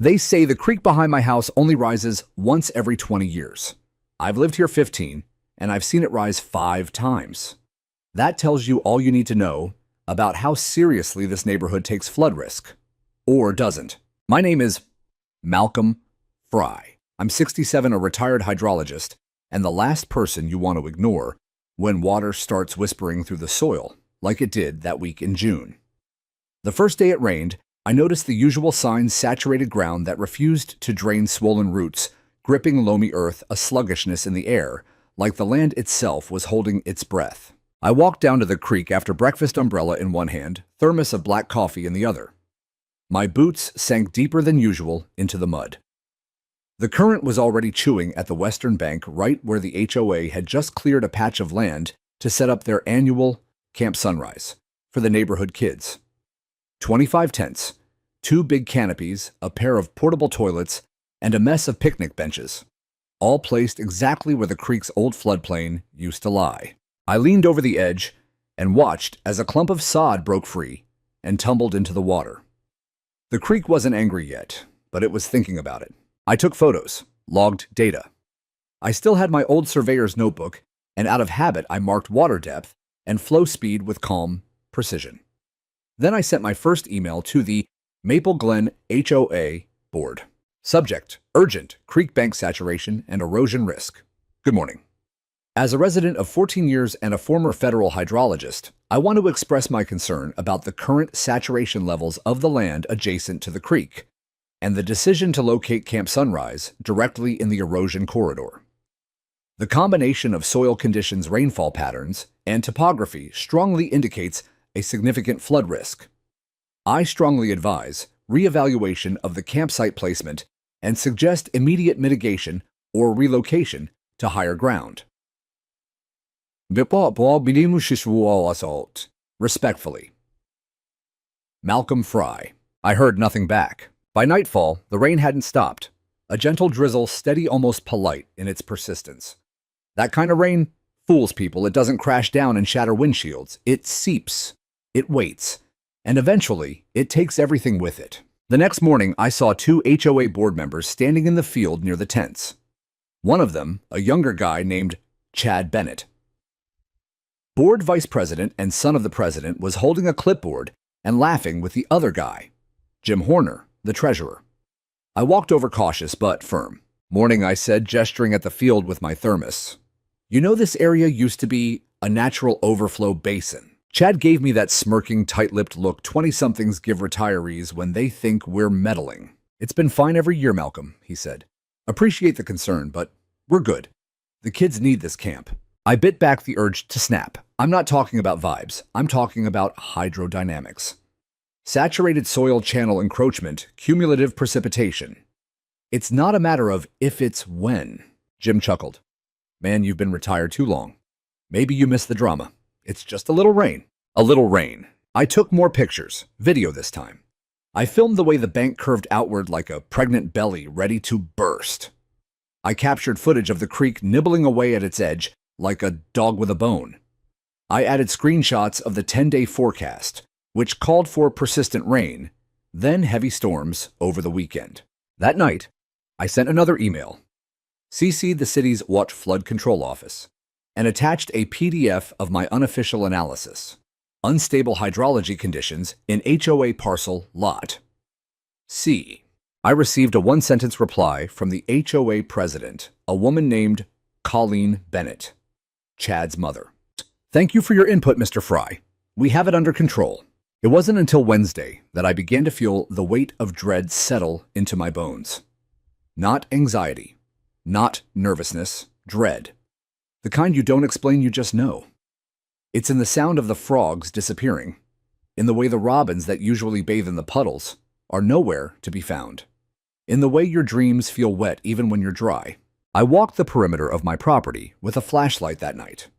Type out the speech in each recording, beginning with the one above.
They say the creek behind my house only rises once every 20 years. I've lived here 15, and I've seen it rise 5 times. That tells you all you need to know about how seriously this neighborhood takes flood risk. Or doesn't. My name is Malcolm Fry. I'm 67, a retired hydrologist, and the last person you want to ignore when water starts whispering through the soil, like it did that week in June. The first day it rained, I noticed the usual signs: saturated ground that refused to drain, swollen roots, gripping loamy earth, a sluggishness in the air, like the land itself was holding its breath. I walked down to the creek after breakfast, umbrella in one hand, thermos of black coffee in the other. My boots sank deeper than usual into the mud. The current was already chewing at the western bank, right where the HOA had just cleared a patch of land to set up their annual Camp Sunrise for the neighborhood kids. 25 tents, 2 big canopies, a pair of portable toilets, and a mess of picnic benches, all placed exactly where the creek's old floodplain used to lie. I leaned over the edge and watched as a clump of sod broke free and tumbled into the water. The creek wasn't angry yet, but it was thinking about it. I took photos, logged data. I still had my old surveyor's notebook, and out of habit I marked water depth and flow speed with calm precision. Then I sent my first email to the Maple Glen HOA board. Subject: urgent, creek bank saturation and erosion risk. Good morning. As a resident of 14 years and a former federal hydrologist, I want to express my concern about the current saturation levels of the land adjacent to the creek and the decision to locate Camp Sunrise directly in the erosion corridor. The combination of soil conditions, rainfall patterns, and topography strongly indicates a significant flood risk. I strongly advise reevaluation of the campsite placement and suggest immediate mitigation or relocation to higher ground. Respectfully, Malcolm Fry. I heard nothing back. By nightfall, the rain hadn't stopped. A gentle drizzle, steady, almost polite in its persistence. That kind of rain fools people. It doesn't crash down and shatter windshields. It seeps. It waits. And eventually, it takes everything with it. The next morning, I saw 2 HOA board members standing in the field near the tents. One of them, a younger guy named Chad Bennett. Board vice president and son of the president, was holding a clipboard and laughing with the other guy, Jim Horner, the treasurer. I walked over, cautious but firm. Morning, I said, gesturing at the field with my thermos. You know, this area used to be a natural overflow basin. Chad gave me that smirking, tight-lipped look 20-somethings give retirees when they think we're meddling. It's been fine every year, Malcolm, he said. Appreciate the concern, but we're good. The kids need this camp. I bit back the urge to snap. I'm not talking about vibes. I'm talking about hydrodynamics. Saturated soil channel encroachment, cumulative precipitation. It's not a matter of if, it's when. Jim chuckled. Man, you've been retired too long. Maybe you missed the drama. It's just a little rain. A little rain. I took more pictures, video this time. I filmed the way the bank curved outward like a pregnant belly ready to burst. I captured footage of the creek nibbling away at its edge like a dog with a bone. I added screenshots of the 10-day forecast, which called for persistent rain, then heavy storms over the weekend. That night, I sent another email, CC'd the city's Watch Flood Control Office, and attached a PDF of my unofficial analysis. Unstable hydrology conditions in HOA parcel lot C. I received a 1-sentence reply from the HOA president, a woman named Colleen Bennett, Chad's mother. Thank you for your input, Mr. Fry. We have it under control. It wasn't until Wednesday that I began to feel the weight of dread settle into my bones. Not anxiety, not nervousness, dread. The kind you don't explain, you just know. It's in the sound of the frogs disappearing, in the way the robins that usually bathe in the puddles are nowhere to be found, in the way your dreams feel wet even when you're dry. I walked the perimeter of my property with a flashlight that night.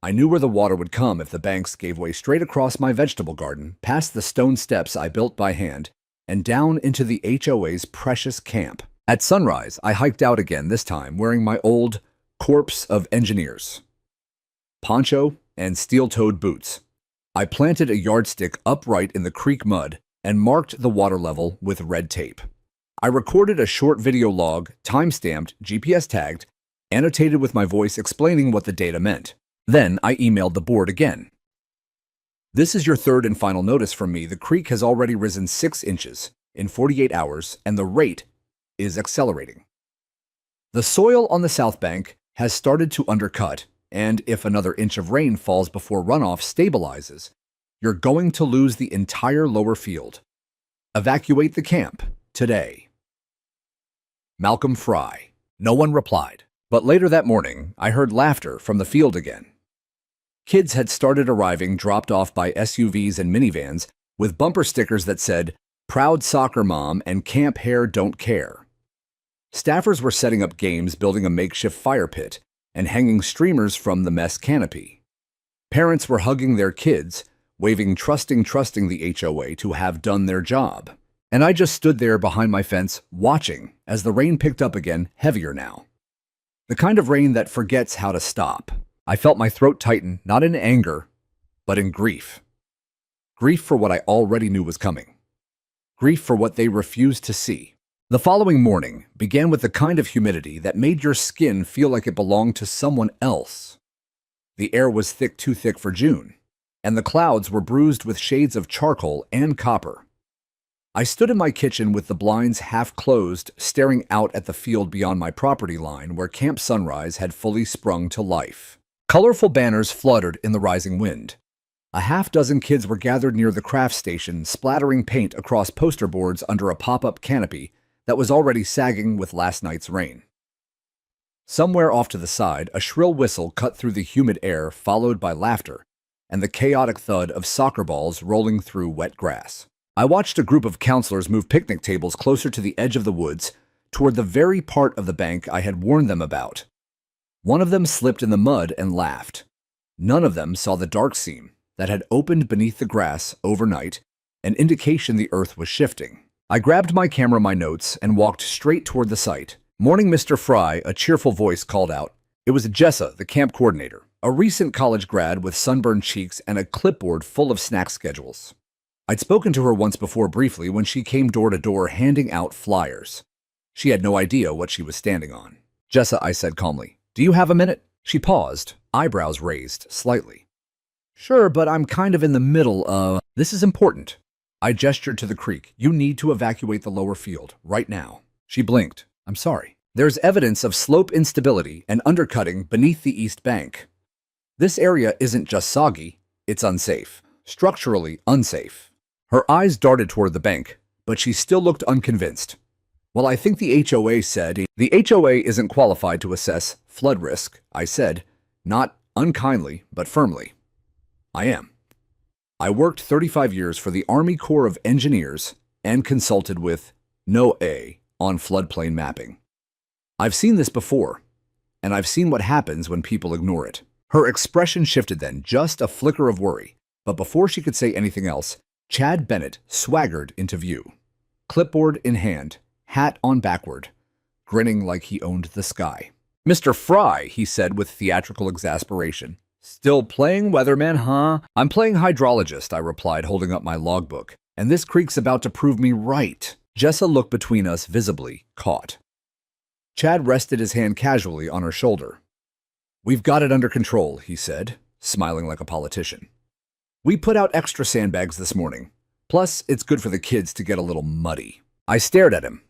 I knew where the water would come if the banks gave way, straight across my vegetable garden, past the stone steps I built by hand, and down into the HOA's precious camp. At sunrise, I hiked out again, this time wearing my old corpse of engineers, poncho, and steel-toed boots. I planted a yardstick upright in the creek mud and marked the water level with red tape. I recorded a short video log, time-stamped, GPS tagged, annotated with my voice explaining what the data meant. Then I emailed the board again. This is your third and final notice from me. The creek has already risen 6 inches in 48 hours, and the rate is accelerating. The soil on the south bank has started to undercut, and if another inch of rain falls before runoff stabilizes, you're going to lose the entire lower field. Evacuate the camp today. Malcolm Fry. No one replied, but later that morning, I heard laughter from the field again. Kids had started arriving, dropped off by SUVs and minivans with bumper stickers that said, "Proud Soccer Mom" and "Camp Hare Don't Care." Staffers were setting up games, building a makeshift fire pit, and hanging streamers from the mess canopy. Parents were hugging their kids, waving trusting the HOA to have done their job. And I just stood there behind my fence, watching as the rain picked up again, heavier now. The kind of rain that forgets how to stop. I felt my throat tighten, not in anger, but in grief. Grief for what I already knew was coming. Grief for what they refused to see. The following morning began with the kind of humidity that made your skin feel like it belonged to someone else. The air was thick, too thick for June, and the clouds were bruised with shades of charcoal and copper. I stood in my kitchen with the blinds half closed, staring out at the field beyond my property line where Camp Sunrise had fully sprung to life. Colorful banners fluttered in the rising wind. A half-dozen kids were gathered near the craft station, splattering paint across poster boards under a pop-up canopy that was already sagging with last night's rain. Somewhere off to the side, a shrill whistle cut through the humid air, followed by laughter and the chaotic thud of soccer balls rolling through wet grass. I watched a group of counselors move picnic tables closer to the edge of the woods, toward the very part of the bank I had warned them about. One of them slipped in the mud and laughed. None of them saw the dark seam that had opened beneath the grass overnight, an indication the earth was shifting. I grabbed my camera, my notes, and walked straight toward the site. "Morning, Mr. Fry," a cheerful voice called out. It was Jessa, the camp coordinator, a recent college grad with sunburned cheeks and a clipboard full of snack schedules. I'd spoken to her once before briefly when she came door to door handing out flyers. She had no idea what she was standing on. "Jessa," I said calmly, "do you have a minute?" She paused, eyebrows raised slightly. "Sure, but I'm kind of in the middle of... This is important." I gestured to the creek. "You need to evacuate the lower field, right now." She blinked. "I'm sorry. There's evidence of slope instability and undercutting beneath the east bank. This area isn't just soggy, it's unsafe. Structurally unsafe." Her eyes darted toward the bank, but she still looked unconvinced. "Well, I think the HOA said..." "The HOA isn't qualified to assess flood risk," I said, not unkindly, but firmly. "I am. I worked 35 years for the Army Corps of Engineers and consulted with NOAA on floodplain mapping. I've seen this before, and I've seen what happens when people ignore it." Her expression shifted then, just a flicker of worry, but before she could say anything else, Chad Bennett swaggered into view. Clipboard in hand, hat on backward, grinning like he owned the sky. "Mr. Fry," he said with theatrical exasperation. "Still playing weatherman, huh?" "I'm playing hydrologist," I replied, holding up my logbook. "And this creek's about to prove me right." Jessa looked between us, visibly caught. Chad rested his hand casually on her shoulder. "We've got it under control," he said, smiling like a politician. "We put out extra sandbags this morning. Plus, it's good for the kids to get a little muddy." I stared at him.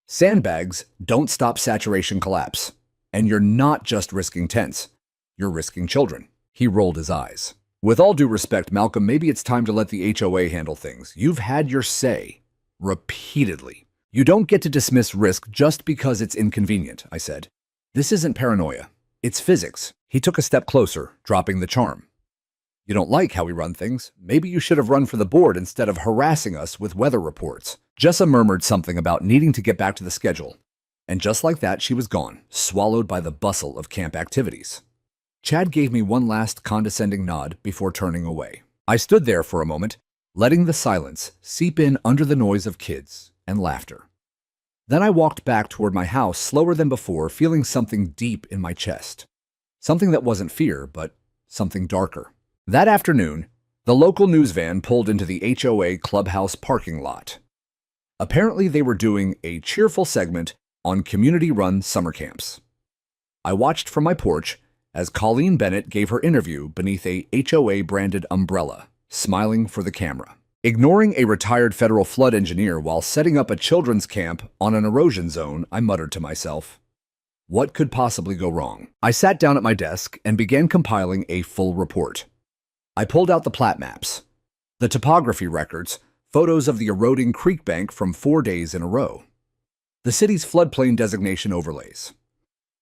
"Sandbags don't stop saturation collapse. And you're not just risking tents. You're risking children." He rolled his eyes. "With all due respect, Malcolm, maybe it's time to let the HOA handle things. You've had your say. Repeatedly. You don't get to dismiss risk just because it's inconvenient," I said. "This isn't paranoia. It's physics." He took a step closer, dropping the charm. "You don't like how we run things. Maybe you should have run for the board instead of harassing us with weather reports." Jessa murmured something about needing to get back to the schedule. And just like that, she was gone, swallowed by the bustle of camp activities. Chad gave me one last condescending nod before turning away. I stood there for a moment, letting the silence seep in under the noise of kids and laughter. Then I walked back toward my house slower than before, feeling something deep in my chest. Something that wasn't fear, but something darker. That afternoon, the local news van pulled into the HOA clubhouse parking lot. Apparently, they were doing a cheerful segment on community-run summer camps. I watched from my porch as Colleen Bennett gave her interview beneath a HOA-branded umbrella, smiling for the camera. Ignoring a retired federal flood engineer while setting up a children's camp on an erosion zone, I muttered to myself, what could possibly go wrong? I sat down at my desk and began compiling a full report. I pulled out the plat maps, the topography records, photos of the eroding creek bank from 4 days in a row, the city's floodplain designation overlays.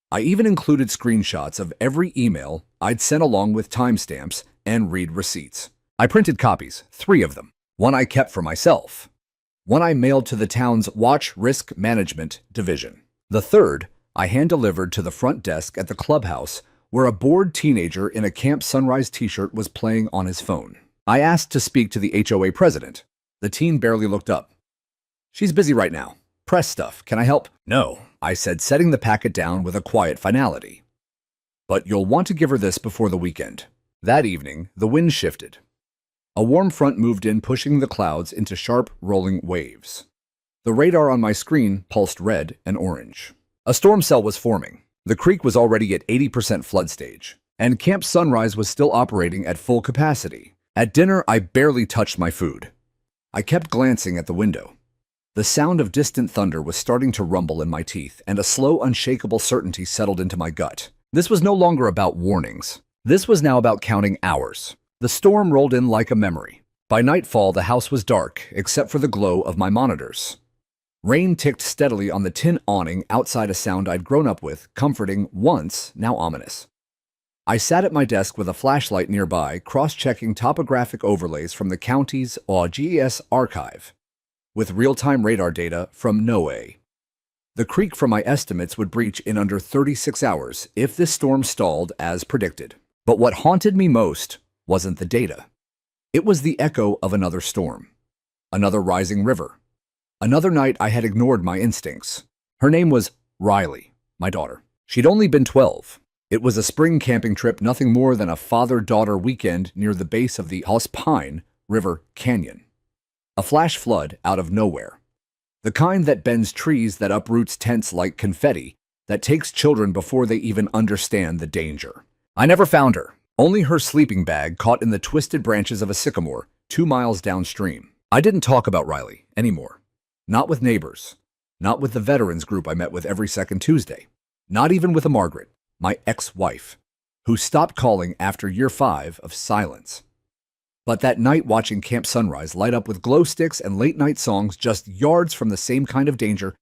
I even included screenshots of every email I'd sent along with timestamps and read receipts. I printed copies, 3 of them. One I kept for myself. One I mailed to the town's Watch Risk Management Division. The third I hand-delivered to the front desk at the clubhouse where a bored teenager in a Camp Sunrise t-shirt was playing on his phone. I asked to speak to the HOA president. The teen barely looked up. She's busy right now. Press stuff. Can I help? No, I said, setting the packet down with a quiet finality. But you'll want to give her this before the weekend. That evening, the wind shifted. A warm front moved in, pushing the clouds into sharp, rolling waves. The radar on my screen pulsed red and orange. A storm cell was forming. The creek was already at 80% flood stage, and Camp Sunrise was still operating at full capacity. At dinner, I barely touched my food. I kept glancing at the window. The sound of distant thunder was starting to rumble in my teeth, and a slow, unshakable certainty settled into my gut. This was no longer about warnings. This was now about counting hours. The storm rolled in like a memory. By nightfall, the house was dark, except for the glow of my monitors. Rain ticked steadily on the tin awning outside, a sound I'd grown up with, comforting once, now ominous. I sat at my desk with a flashlight nearby, cross-checking topographic overlays from the county's GIS archive, with real-time radar data from NOAA. The creek, from my estimates, would breach in under 36 hours if this storm stalled as predicted. But what haunted me most wasn't the data. It was the echo of another storm, another rising river, another night I had ignored my instincts. Her name was Riley, my daughter. She'd only been 12. It was a spring camping trip, nothing more than a father-daughter weekend near the base of the Pine River Canyon. A flash flood out of nowhere. The kind that bends trees, that uproots tents like confetti, that takes children before they even understand the danger. I never found her. Only her sleeping bag caught in the twisted branches of a sycamore 2 miles downstream. I didn't talk about Riley anymore. Not with neighbors. Not with the veterans group I met with every second Tuesday. Not even with Margaret, my ex-wife, who stopped calling after year 5 of silence. But that night, watching Camp Sunrise light up with glow sticks and late-night songs just yards from the same kind of danger,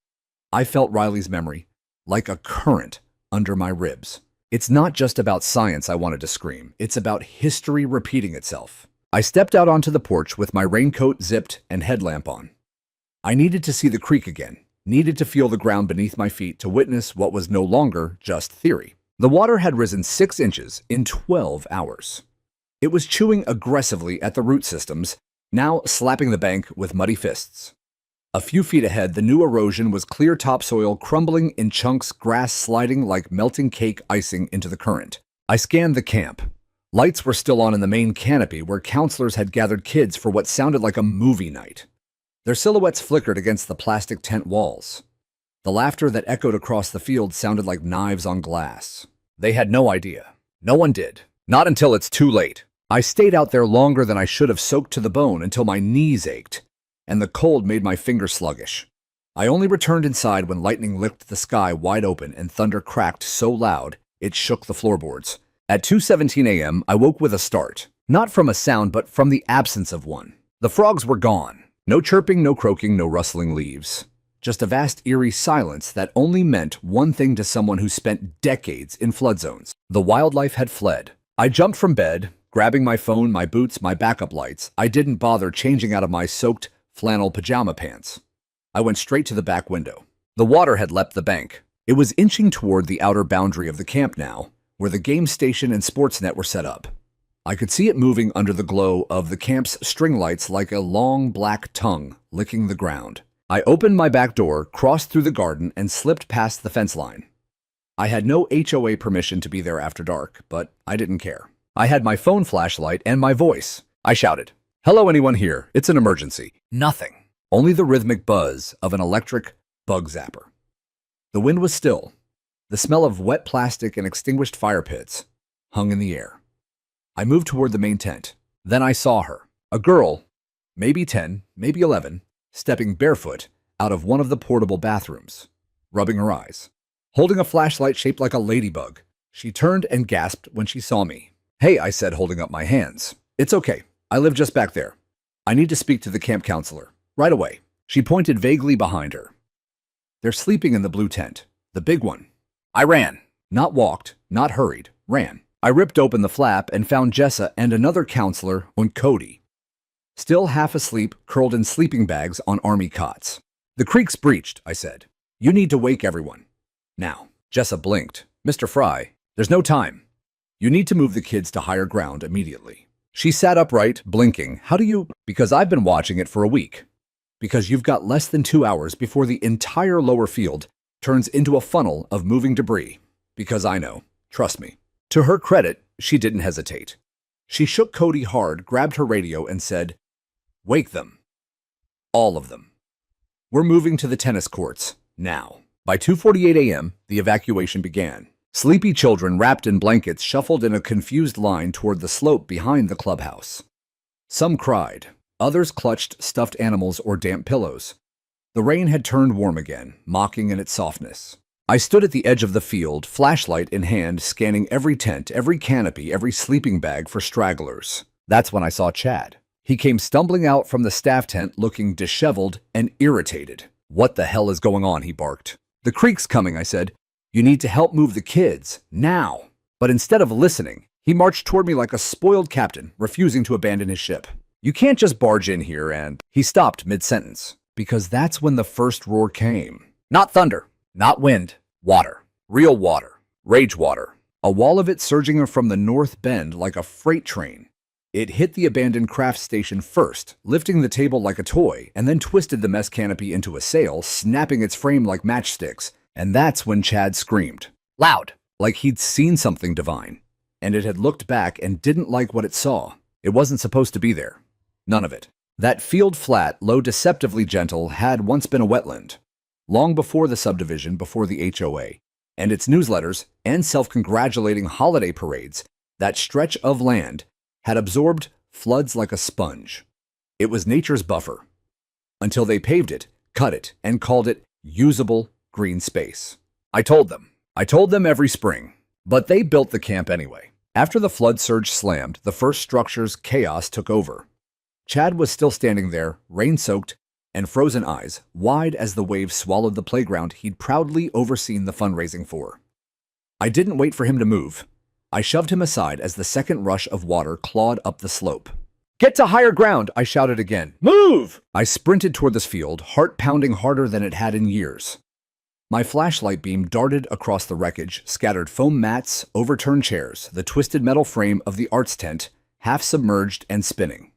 I felt Riley's memory like a current under my ribs. It's not just about science, I wanted to scream. It's about history repeating itself. I stepped out onto the porch with my raincoat zipped and headlamp on. I needed to see the creek again, needed to feel the ground beneath my feet, to witness what was no longer just theory. The water had risen 6 inches in 12 hours. It was chewing aggressively at the root systems, now slapping the bank with muddy fists. A few feet ahead, the new erosion was clear topsoil crumbling in chunks, grass sliding like melting cake icing into the current. I scanned the camp. Lights were still on in the main canopy where counselors had gathered kids for what sounded like a movie night. Their silhouettes flickered against the plastic tent walls. The laughter that echoed across the field sounded like knives on glass. They had no idea. No one did. Not until it's too late. I stayed out there longer than I should have, soaked to the bone until my knees ached, and the cold made my fingers sluggish. I only returned inside when lightning licked the sky wide open and thunder cracked so loud it shook the floorboards. At 2:17 a.m., I woke with a start. Not from a sound, but from the absence of one. The frogs were gone. No chirping, no croaking, no rustling leaves. Just a vast, eerie silence that only meant one thing to someone who spent decades in flood zones. The wildlife had fled. I jumped from bed, grabbing my phone, my boots, my backup lights. I didn't bother changing out of my soaked flannel pajama pants. I went straight to the back window. The water had leapt the bank. It was inching toward the outer boundary of the camp now, where the game station and sports net were set up. I could see it moving under the glow of the camp's string lights like a long black tongue licking the ground. I opened my back door, crossed through the garden, and slipped past the fence line. I had no HOA permission to be there after dark, but I didn't care. I had my phone flashlight and my voice. I shouted, "Hello, anyone here? It's an emergency." Nothing. only the rhythmic buzz of an electric bug zapper. The wind was still. The smell of wet plastic and extinguished fire pits hung in the air. I moved toward the main tent. Then I saw her, a girl, maybe 10, maybe 11, stepping barefoot out of one of the portable bathrooms, rubbing her eyes. Holding a flashlight shaped like a ladybug, she turned and gasped when she saw me. "Hey," I said, holding up my hands. "It's okay. I live just back there. I need to speak to the camp counselor. Right away." She pointed vaguely behind her. "They're sleeping in the blue tent. The big one." I ran. Not walked, not hurried. Ran. I ripped open the flap and found Jessa and another counselor and Cody, still half asleep, curled in sleeping bags on army cots. "The creek's breached," I said. "You need to wake everyone. Now." Jessa blinked. "Mr. Fry, there's no time. You need to move the kids to higher ground immediately." She sat upright, blinking. "How do you—" "Because I've been watching it for a week. Because you've got less than 2 hours before the entire lower field turns into a funnel of moving debris. Because I know. Trust me." To her credit, she didn't hesitate. She shook Cody hard, grabbed her radio, and said, "Wake them. All of them. We're moving to the tennis courts, now." By 2:48 a.m., the evacuation began. Sleepy children wrapped in blankets shuffled in a confused line toward the slope behind the clubhouse. Some cried. Others clutched stuffed animals or damp pillows. The rain had turned warm again, mocking in its softness. I stood at the edge of the field, flashlight in hand, scanning every tent, every canopy, every sleeping bag for stragglers. That's when I saw Chad. He came stumbling out from the staff tent looking disheveled and irritated. "What the hell is going on?" he barked. "The creek's coming," I said. "You need to help move the kids, now." But instead of listening, he marched toward me like a spoiled captain, refusing to abandon his ship. "You can't just barge in here and—" He stopped mid-sentence, because that's when the first roar came. Not thunder, not wind, water. Real water. Rage water. A wall of it surging from the north bend like a freight train. It hit the abandoned craft station first, lifting the table like a toy, and then twisted the mess canopy into a sail, snapping its frame like matchsticks. And that's when Chad screamed. Loud. Like he'd seen something divine. And it had looked back and didn't like what it saw. It wasn't supposed to be there. None of it. That field flat, low deceptively gentle, had once been a wetland. Long before the subdivision, before the HOA, and its newsletters and self-congratulating holiday parades, that stretch of land had absorbed floods like a sponge. It was nature's buffer. Until they paved it, cut it, and called it usable green space. I told them every spring. But they built the camp anyway. After the flood surge slammed, the first structure's chaos took over. Chad was still standing there, rain-soaked and frozen eyes, wide as the waves swallowed the playground he'd proudly overseen the fundraising for. I didn't wait for him to move. I shoved him aside as the second rush of water clawed up the slope. "Get to higher ground," I shouted again. "Move!" I sprinted toward this field, heart pounding harder than it had in years. My flashlight beam darted across the wreckage, scattered foam mats, overturned chairs, the twisted metal frame of the arts tent, half submerged and spinning.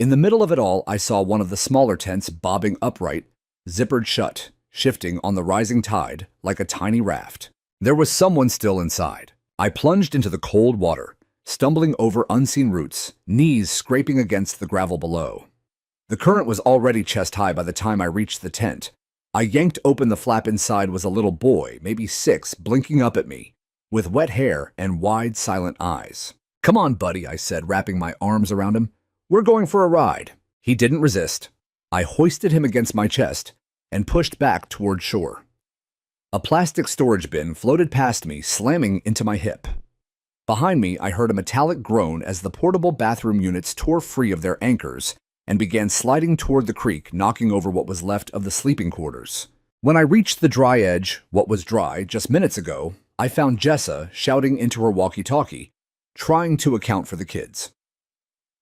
In the middle of it all, I saw one of the smaller tents bobbing upright, zippered shut, shifting on the rising tide like a tiny raft. There was someone still inside. I plunged into the cold water, stumbling over unseen roots, knees scraping against the gravel below. The current was already chest-high by the time I reached the tent. I yanked open the flap. Inside was a little boy, maybe 6, blinking up at me, with wet hair and wide, silent eyes. "Come on, buddy," I said, wrapping my arms around him. "We're going for a ride." He didn't resist. I hoisted him against my chest and pushed back toward shore. A plastic storage bin floated past me, slamming into my hip. Behind me, I heard a metallic groan as the portable bathroom units tore free of their anchors and began sliding toward the creek, knocking over what was left of the sleeping quarters. When I reached the dry edge, what was dry just minutes ago, I found Jessa shouting into her walkie-talkie, trying to account for the kids.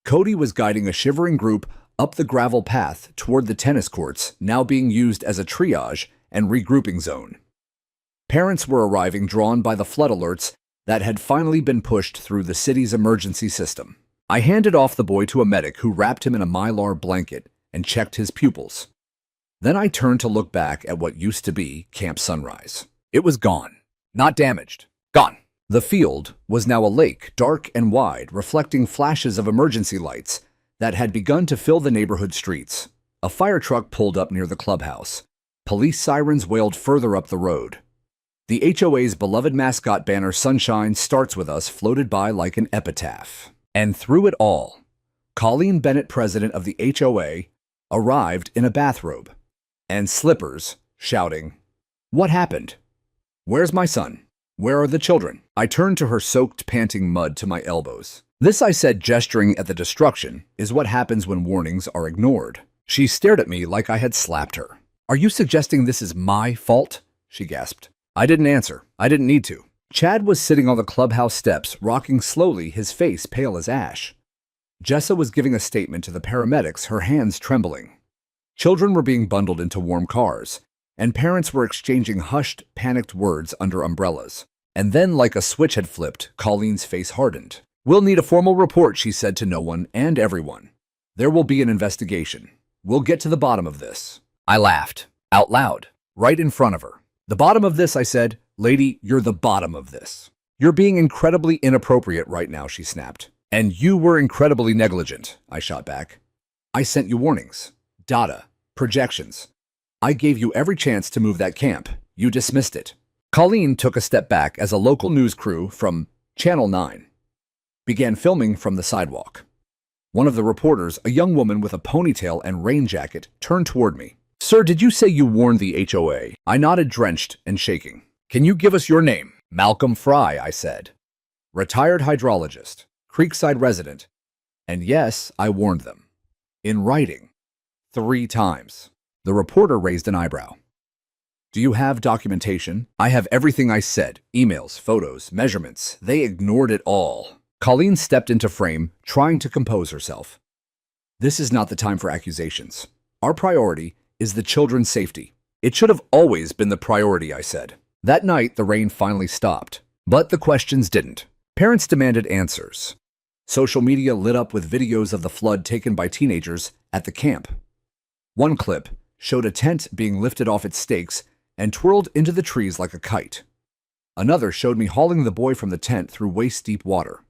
Cody was guiding a shivering group up the gravel path toward the tennis courts, now being used as a triage and regrouping zone. Parents were arriving, drawn by the flood alerts that had finally been pushed through the city's emergency system. I handed off the boy to a medic who wrapped him in a mylar blanket and checked his pupils. Then I turned to look back at what used to be Camp Sunrise. It was gone. Not damaged. Gone. The field was now a lake, dark and wide, reflecting flashes of emergency lights that had begun to fill the neighborhood streets. A fire truck pulled up near the clubhouse. Police sirens wailed further up the road. The HOA's beloved mascot banner Sunshine Starts With Us floated by like an epitaph. And through it all, Colleen Bennett, president of the HOA, arrived in a bathrobe and slippers, shouting, "What happened? Where's my son? Where are the children?" I turned to her soaked, panting mud to my elbows. This, I said, gesturing at the destruction, is what happens when warnings are ignored. She stared at me like I had slapped her. "Are you suggesting this is my fault?" she gasped. I didn't answer. I didn't need to. Chad was sitting on the clubhouse steps, rocking slowly, his face pale as ash. Jessa was giving a statement to the paramedics, her hands trembling. Children were being bundled into warm cars, and parents were exchanging hushed, panicked words under umbrellas. And then, like a switch had flipped, Colleen's face hardened. "We'll need a formal report," she said to no one and everyone. "There will be an investigation. We'll get to the bottom of this." I laughed, out loud, right in front of her. "The bottom of this," I said. "Lady, you're the bottom of this. You're being incredibly inappropriate right now," she snapped. "And you were incredibly negligent," I shot back. "I sent you warnings, data, projections. I gave you every chance to move that camp. You dismissed it." Colleen took a step back as a local news crew from Channel 9 began filming from the sidewalk. One of the reporters, a young woman with a ponytail and rain jacket, turned toward me. "Sir, did you say you warned the HOA?" I nodded, drenched and shaking. "Can you give us your name?" "Malcolm Fry," I said. "Retired hydrologist, Creekside resident. And yes, I warned them. In writing. 3 times. The reporter raised an eyebrow. "Do you have documentation?" "I have everything I said. Emails, photos, measurements. They ignored it all." Colleen stepped into frame, trying to compose herself. "This is not the time for accusations. Our priority is the children's safety. It should have always been the priority," I said. That night, the rain finally stopped. But the questions didn't. Parents demanded answers. Social media lit up with videos of the flood taken by teenagers at the camp. One clip showed a tent being lifted off its stakes and twirled into the trees like a kite. Another showed me hauling the boy from the tent through waist-deep water.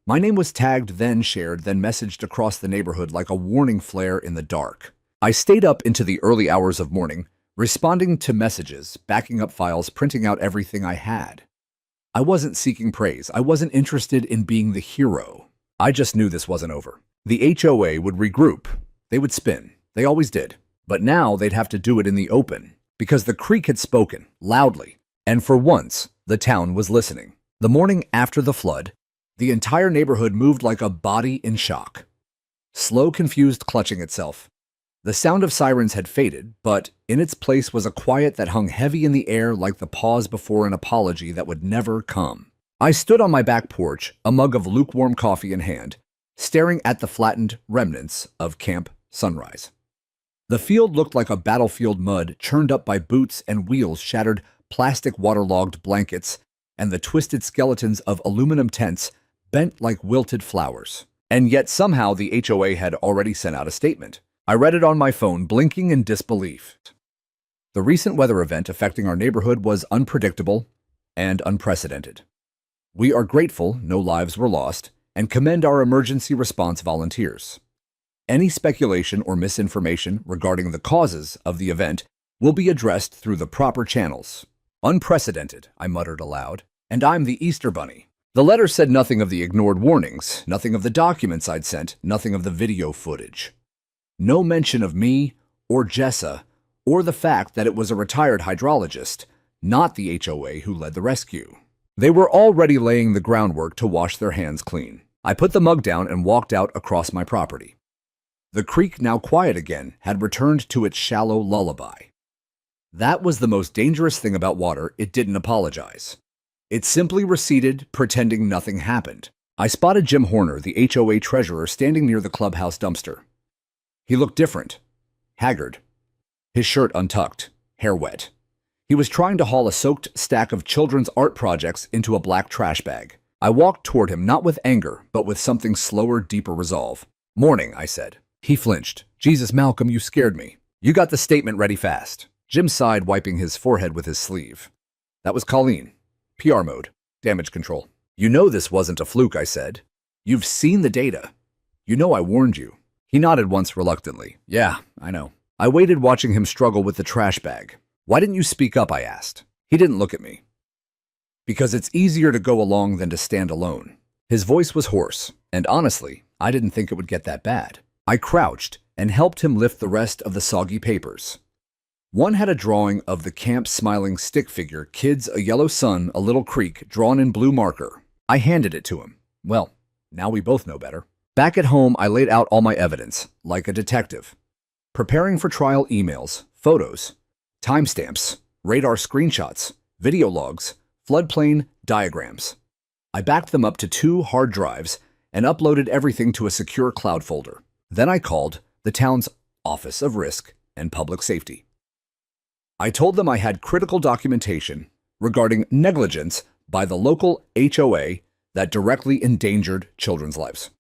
My name was tagged, then shared, then messaged across the neighborhood like a warning flare in the dark. I stayed up into the early hours of morning, responding to messages, backing up files, printing out everything I had. I wasn't seeking praise. I wasn't interested in being the hero. I just knew this wasn't over. The HOA would regroup. They would spin. They always did. But now they'd have to do it in the open, because the creek had spoken, loudly, and for once, the town was listening. The morning after the flood, the entire neighborhood moved like a body in shock. Slow, confused clutching itself. The sound of sirens had faded, but in its place was a quiet that hung heavy in the air like the pause before an apology that would never come. I stood on my back porch, a mug of lukewarm coffee in hand, staring at the flattened remnants of Camp Sunrise. The field looked like a battlefield, mud churned up by boots and wheels, shattered plastic waterlogged blankets, and the twisted skeletons of aluminum tents bent like wilted flowers. And yet somehow the HOA had already sent out a statement. I read it on my phone, blinking in disbelief. The recent weather event affecting our neighborhood was unpredictable and unprecedented. We are grateful no lives were lost and commend our emergency response volunteers. Any speculation or misinformation regarding the causes of the event will be addressed through the proper channels. Unprecedented, I muttered aloud, and I'm the Easter Bunny. The letter said nothing of the ignored warnings, nothing of the documents I'd sent, nothing of the video footage. No mention of me or Jessa or the fact that it was a retired hydrologist, not the HOA, who led the rescue. They were already laying the groundwork to wash their hands clean. I put the mug down and walked out across my property. The creek, now quiet again, had returned to its shallow lullaby. That was the most dangerous thing about water. It didn't apologize. It simply receded, pretending nothing happened. I spotted Jim Horner, the HOA treasurer, standing near the clubhouse dumpster. He looked different, haggard, his shirt untucked, hair wet. He was trying to haul a soaked stack of children's art projects into a black trash bag. I walked toward him, not with anger, but with something slower, deeper resolve. "Morning," I said. He flinched. "Jesus, Malcolm, you scared me. You got the statement ready fast." Jim sighed, wiping his forehead with his sleeve. "That was Colleen. PR mode. Damage control." "You know this wasn't a fluke," I said. "You've seen the data. You know I warned you." He nodded once reluctantly. "Yeah, I know." I waited watching him struggle with the trash bag. "Why didn't you speak up?" I asked. He didn't look at me. "Because it's easier to go along than to stand alone." His voice was hoarse, and honestly, I didn't think it would get that bad. I crouched and helped him lift the rest of the soggy papers. One had a drawing of the camp smiling stick figure, kids, a yellow sun, a little creek, drawn in blue marker. I handed it to him. Well, now we both know better. Back at home, I laid out all my evidence, like a detective. Preparing for trial emails, photos, timestamps, radar screenshots, video logs, floodplain diagrams. I backed them up to 2 hard drives and uploaded everything to a secure cloud folder. Then I called the town's Office of Risk and Public Safety. I told them I had critical documentation regarding negligence by the local HOA that directly endangered children's lives.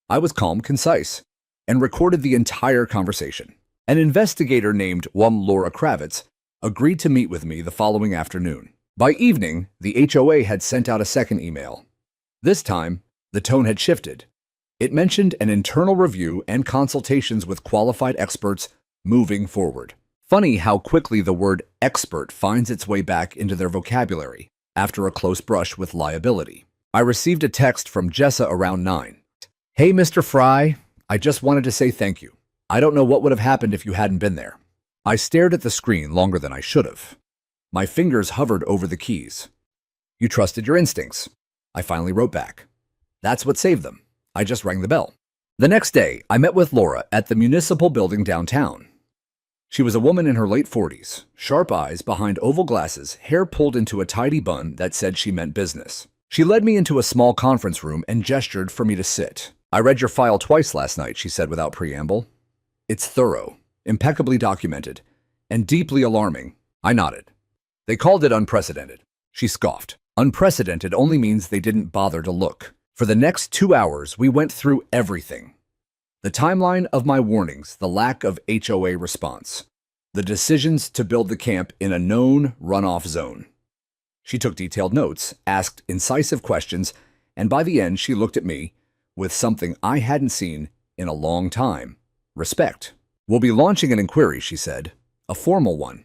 I was calm, concise, and recorded the entire conversation. An investigator named Laura Kravitz agreed to meet with me the following afternoon. By evening, the HOA had sent out a second email. This time, the tone had shifted. It mentioned an internal review and consultations with qualified experts moving forward. Funny how quickly the word expert finds its way back into their vocabulary after a close brush with liability. I received a text from Jessa around 9. "Hey, Mr. Fry, I just wanted to say thank you. I don't know what would have happened if you hadn't been there." I stared at the screen longer than I should have. My fingers hovered over the keys. "You trusted your instincts." I finally wrote back. That's what saved them. I just rang the bell. The next day, I met with Laura at the municipal building downtown. She was a woman in her late 40s, sharp eyes behind oval glasses, hair pulled into a tidy bun that said she meant business. She led me into a small conference room and gestured for me to sit. "I read your file twice last night," she said without preamble. "It's thorough, impeccably documented, and deeply alarming." I nodded. "They called it unprecedented." She scoffed. "Unprecedented only means they didn't bother to look." For the next 2 hours, we went through everything. The timeline of my warnings, the lack of HOA response, the decisions to build the camp in a known runoff zone. She took detailed notes, asked incisive questions, and by the end, she looked at me with something I hadn't seen in a long time: respect. "We'll be launching an inquiry," she said, "a formal one.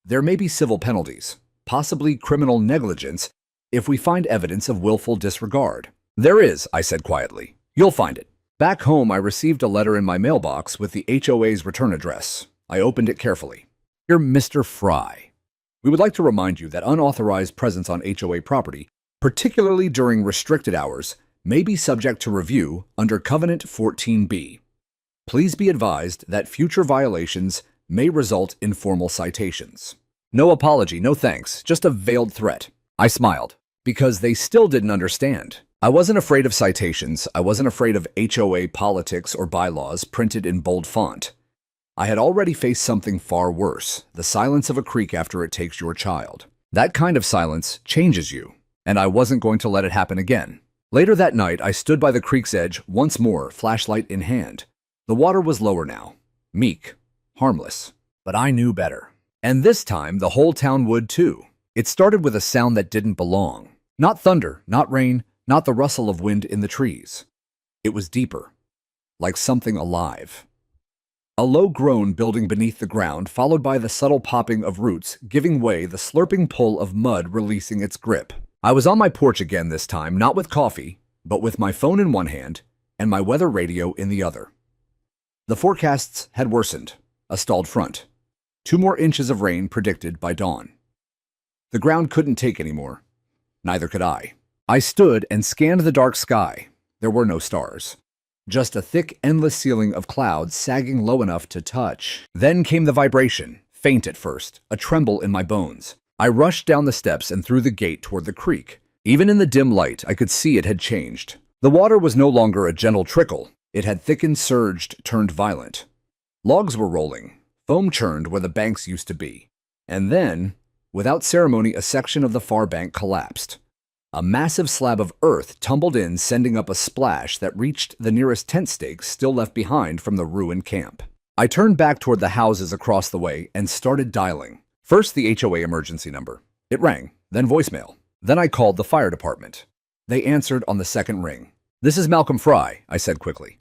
There may be civil penalties, possibly criminal negligence, if we find evidence of willful disregard." "There is," I said quietly. "You'll find it." Back home, I received a letter in my mailbox with the HOA's return address. I opened it carefully. "Dear Mr. Fry, we would like to remind you that unauthorized presence on HOA property, particularly during restricted hours, may be subject to review under Covenant 14B. Please be advised that future violations may result in formal citations." No apology, no thanks, just a veiled threat. I smiled, because they still didn't understand. I wasn't afraid of citations. I wasn't afraid of HOA politics or bylaws printed in bold font. I had already faced something far worse: the silence of a creek after it takes your child. That kind of silence changes you, and I wasn't going to let it happen again. Later that night, I stood by the creek's edge once more, flashlight in hand. The water was lower now, meek, harmless, but I knew better. And this time, the whole town would too. It started with a sound that didn't belong. Not thunder, not rain, not the rustle of wind in the trees. It was deeper, like something alive. A low groan building beneath the ground, followed by the subtle popping of roots, giving way, the slurping pull of mud releasing its grip. I was on my porch again this time, not with coffee, but with my phone in one hand and my weather radio in the other. The forecasts had worsened, a stalled front. 2 more inches of rain predicted by dawn. The ground couldn't take any more. Neither could I. I stood and scanned the dark sky. There were no stars. Just a thick, endless ceiling of clouds sagging low enough to touch. Then came the vibration, faint at first, a tremble in my bones. I rushed down the steps and through the gate toward the creek. Even in the dim light, I could see it had changed. The water was no longer a gentle trickle. It had thickened, surged, turned violent. Logs were rolling, foam churned where the banks used to be. And then, without ceremony, a section of the far bank collapsed. A massive slab of earth tumbled in, sending up a splash that reached the nearest tent stakes still left behind from the ruined camp. I turned back toward the houses across the way and started dialing. First, the HOA emergency number. It rang, then voicemail. Then I called the fire department. They answered on the second ring. "This is Malcolm Fry," I said quickly.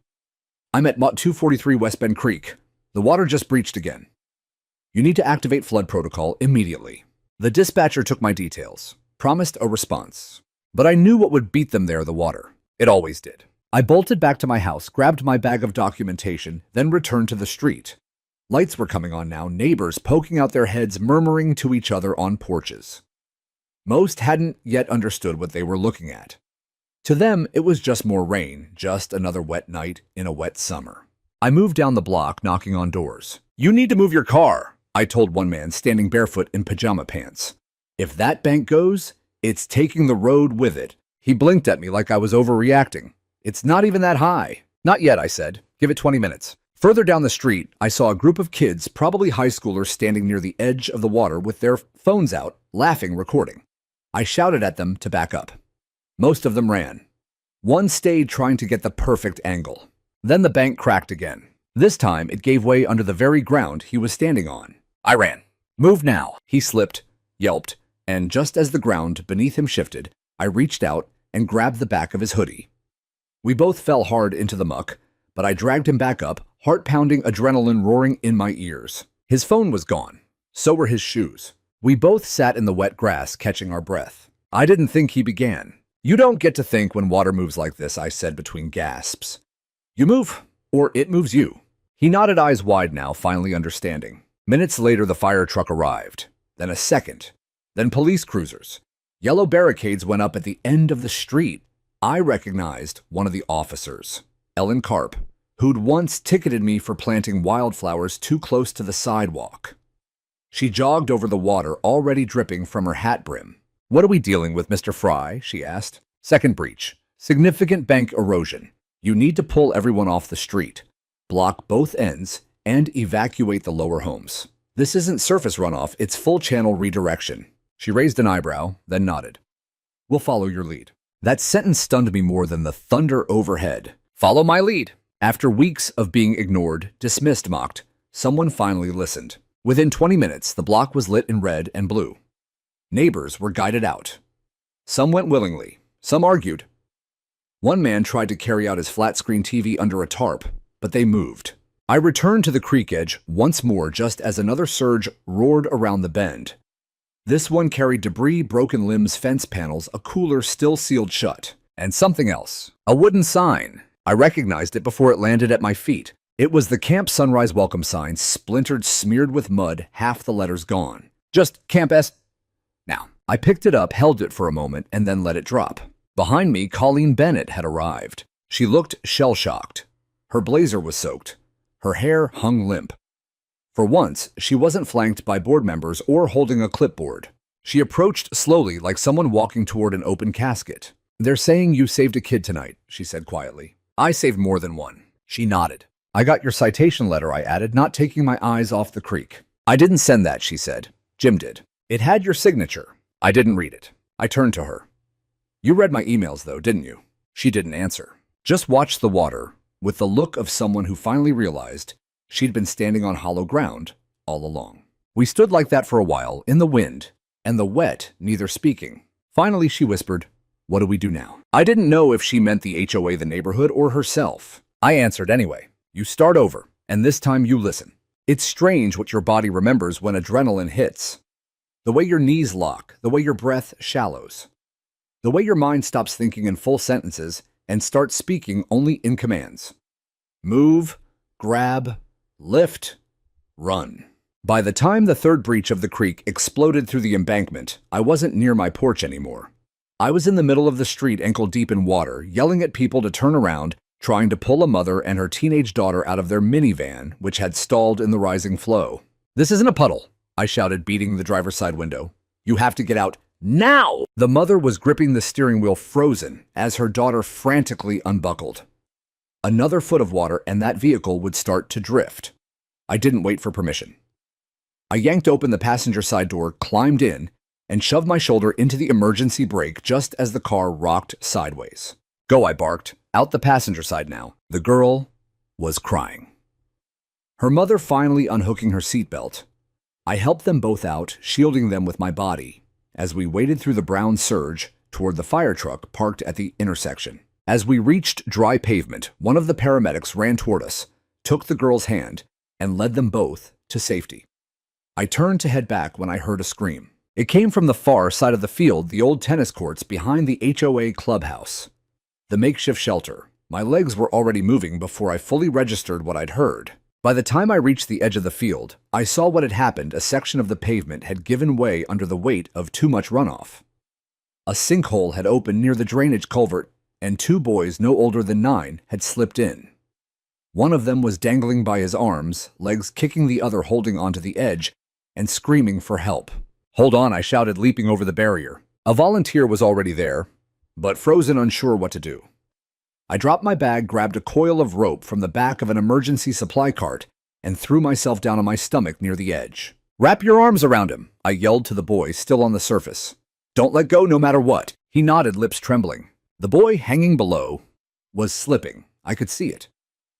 "I'm at 243 West Bend Creek. The water just breached again. You need to activate flood protocol immediately. The dispatcher took my details, promised a response. But I knew what would beat them there, the water. It always did. I bolted back to my house, grabbed my bag of documentation, then returned to the street. Lights were coming on now, neighbors poking out their heads, murmuring to each other on porches. Most hadn't yet understood what they were looking at. To them, it was just more rain, just another wet night in a wet summer. I moved down the block, knocking on doors. "You need to move your car," I told one man standing barefoot in pajama pants. "If that bank goes, it's taking the road with it." He blinked at me like I was overreacting. "It's not even that high." "Not yet," I said. "Give it 20 minutes. Further down the street, I saw a group of kids, probably high schoolers, standing near the edge of the water with their phones out, laughing, recording. I shouted at them to back up. Most of them ran. One stayed trying to get the perfect angle. Then the bank cracked again. This time, it gave way under the very ground he was standing on. I ran. "Move now." He slipped, yelped, and just as the ground beneath him shifted, I reached out and grabbed the back of his hoodie. We both fell hard into the muck, but I dragged him back up, heart-pounding adrenaline roaring in my ears. His phone was gone. So were his shoes. We both sat in the wet grass, catching our breath. I didn't think he began. "You don't get to think when water moves like this," I said between gasps. "You move, or it moves you." He nodded, eyes wide now, finally understanding. Minutes later, the fire truck arrived. Then a second. Then police cruisers. Yellow barricades went up at the end of the street. I recognized one of the officers, Ellen Karp, who'd once ticketed me for planting wildflowers too close to the sidewalk. She jogged over the water, already dripping from her hat brim. "What are we dealing with, Mr. Fry?" she asked. "Second breach. Significant bank erosion. You need to pull everyone off the street, block both ends, and evacuate the lower homes. This isn't surface runoff, it's full channel redirection." She raised an eyebrow, then nodded. "We'll follow your lead." That sentence stunned me more than the thunder overhead. Follow my lead. After weeks of being ignored, dismissed, mocked, someone finally listened. Within 20 minutes, the block was lit in red and blue. Neighbors were guided out. Some went willingly, some argued. One man tried to carry out his flat-screen TV under a tarp, but they moved. I returned to the creek edge once more just as another surge roared around the bend. This one carried debris, broken limbs, fence panels, a cooler still sealed shut, and something else. A wooden sign. I recognized it before it landed at my feet. It was the Camp Sunrise welcome sign, splintered, smeared with mud, half the letters gone. Just Camp S. Now, I picked it up, held it for a moment, and then let it drop. Behind me, Colleen Bennett had arrived. She looked shell-shocked. Her blazer was soaked. Her hair hung limp. For once, she wasn't flanked by board members or holding a clipboard. She approached slowly, like someone walking toward an open casket. "They're saying you saved a kid tonight," she said quietly. "I saved more than one." She nodded. "I got your citation letter," I added, not taking my eyes off the creek. "I didn't send that," she said. "Jim did. It had your signature." I didn't read it. I turned to her. "You read my emails, though, didn't you?" She didn't answer. Just watched the water, with the look of someone who finally realized she'd been standing on hollow ground all along. We stood like that for a while, in the wind, and the wet, neither speaking. Finally, she whispered, "What do we do now?" I didn't know if she meant the HOA, the neighborhood, or herself. I answered anyway. "You start over, and this time you listen. It's strange what your body remembers when adrenaline hits. The way your knees lock, the way your breath shallows. The way your mind stops thinking in full sentences and starts speaking only in commands. Move, grab, lift, run." By the time the third breach of the creek exploded through the embankment, I wasn't near my porch anymore. I was in the middle of the street, ankle deep in water, yelling at people to turn around, trying to pull a mother and her teenage daughter out of their minivan, which had stalled in the rising flow. "This isn't a puddle," I shouted, beating the driver's side window. "You have to get out now!" The mother was gripping the steering wheel, frozen, as her daughter frantically unbuckled. Another foot of water and that vehicle would start to drift. I didn't wait for permission. I yanked open the passenger side door, climbed in, and shoved my shoulder into the emergency brake just as the car rocked sideways. "Go," I barked. "Out the passenger side now." The girl was crying. Her mother finally unhooking her seatbelt. I helped them both out, shielding them with my body, as we waded through the brown surge toward the fire truck parked at the intersection. As we reached dry pavement, one of the paramedics ran toward us, took the girl's hand, and led them both to safety. I turned to head back when I heard a scream. It came from the far side of the field, the old tennis courts behind the HOA clubhouse, the makeshift shelter. My legs were already moving before I fully registered what I'd heard. By the time I reached the edge of the field, I saw what had happened. A section of the pavement had given way under the weight of too much runoff. A sinkhole had opened near the drainage culvert, and 2 boys no older than 9 had slipped in. One of them was dangling by his arms, legs kicking, the other holding onto the edge and screaming for help. "Hold on," I shouted, leaping over the barrier. A volunteer was already there, but frozen, unsure what to do. I dropped my bag, grabbed a coil of rope from the back of an emergency supply cart, and threw myself down on my stomach near the edge. "Wrap your arms around him," I yelled to the boy still on the surface. "Don't let go no matter what." He nodded, lips trembling. The boy hanging below was slipping. I could see it.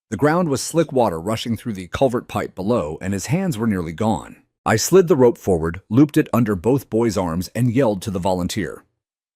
The ground was slick water rushing through the culvert pipe below, and his hands were nearly gone. I slid the rope forward, looped it under both boys' arms, and yelled to the volunteer,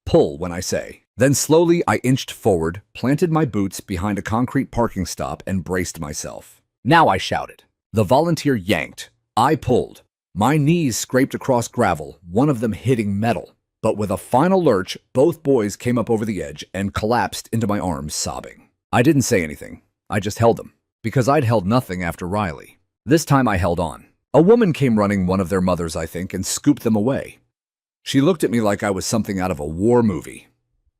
"Pull when I say." Then slowly I inched forward, planted my boots behind a concrete parking stop, and braced myself. "Now," I shouted. The volunteer yanked. I pulled. My knees scraped across gravel, one of them hitting metal. But with a final lurch, both boys came up over the edge and collapsed into my arms, sobbing. I didn't say anything. I just held them, because I'd held nothing after Riley. This time I held on. A woman came running, one of their mothers, I think, and scooped them away. She looked at me like I was something out of a war movie.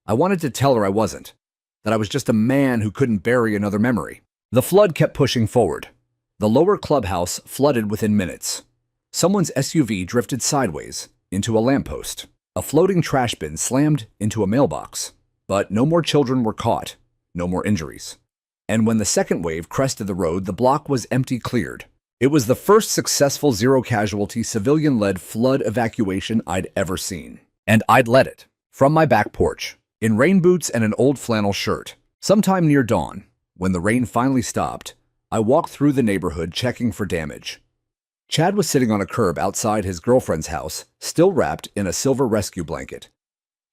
I wanted to tell her I wasn't, that I was just a man who couldn't bury another memory. The flood kept pushing forward. The lower clubhouse flooded within minutes. Someone's SUV drifted sideways into a lamppost. A floating trash bin slammed into a mailbox. But no more children were caught, no more injuries. And when the second wave crested the road, the block was empty, cleared. It was the first successful zero-casualty civilian-led flood evacuation I'd ever seen. And I'd led it, from my back porch, in rain boots and an old flannel shirt. Sometime near dawn, when the rain finally stopped, I walked through the neighborhood checking for damage. Chad was sitting on a curb outside his girlfriend's house, still wrapped in a silver rescue blanket.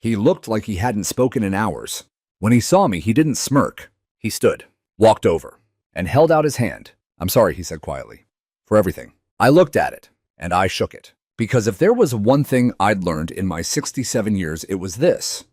He looked like he hadn't spoken in hours. When he saw me, he didn't smirk. He stood, walked over, and held out his hand. "I'm sorry," he said quietly, "for everything." I looked at it, and I shook it. Because if there was one thing I'd learned in my 67 years, it was this.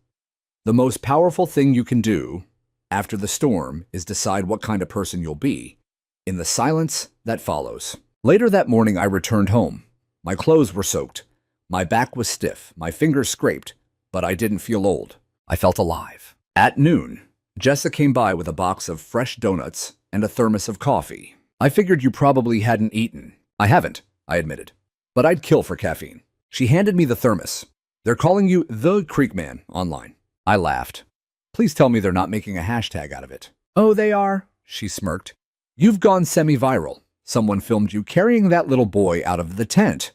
The most powerful thing you can do after the storm is decide what kind of person you'll be in the silence that follows. Later that morning, I returned home. My clothes were soaked. My back was stiff, my fingers scraped, but I didn't feel old. I felt alive. At noon, Jessa came by with a box of fresh donuts and a thermos of coffee. "I figured you probably hadn't eaten." "I haven't," I admitted, "but I'd kill for caffeine." She handed me the thermos. "They're calling you the Creek Man online." I laughed. "Please tell me they're not making a hashtag out of it." "Oh, they are," she smirked. "You've gone semi-viral. Someone filmed you carrying that little boy out of the tent.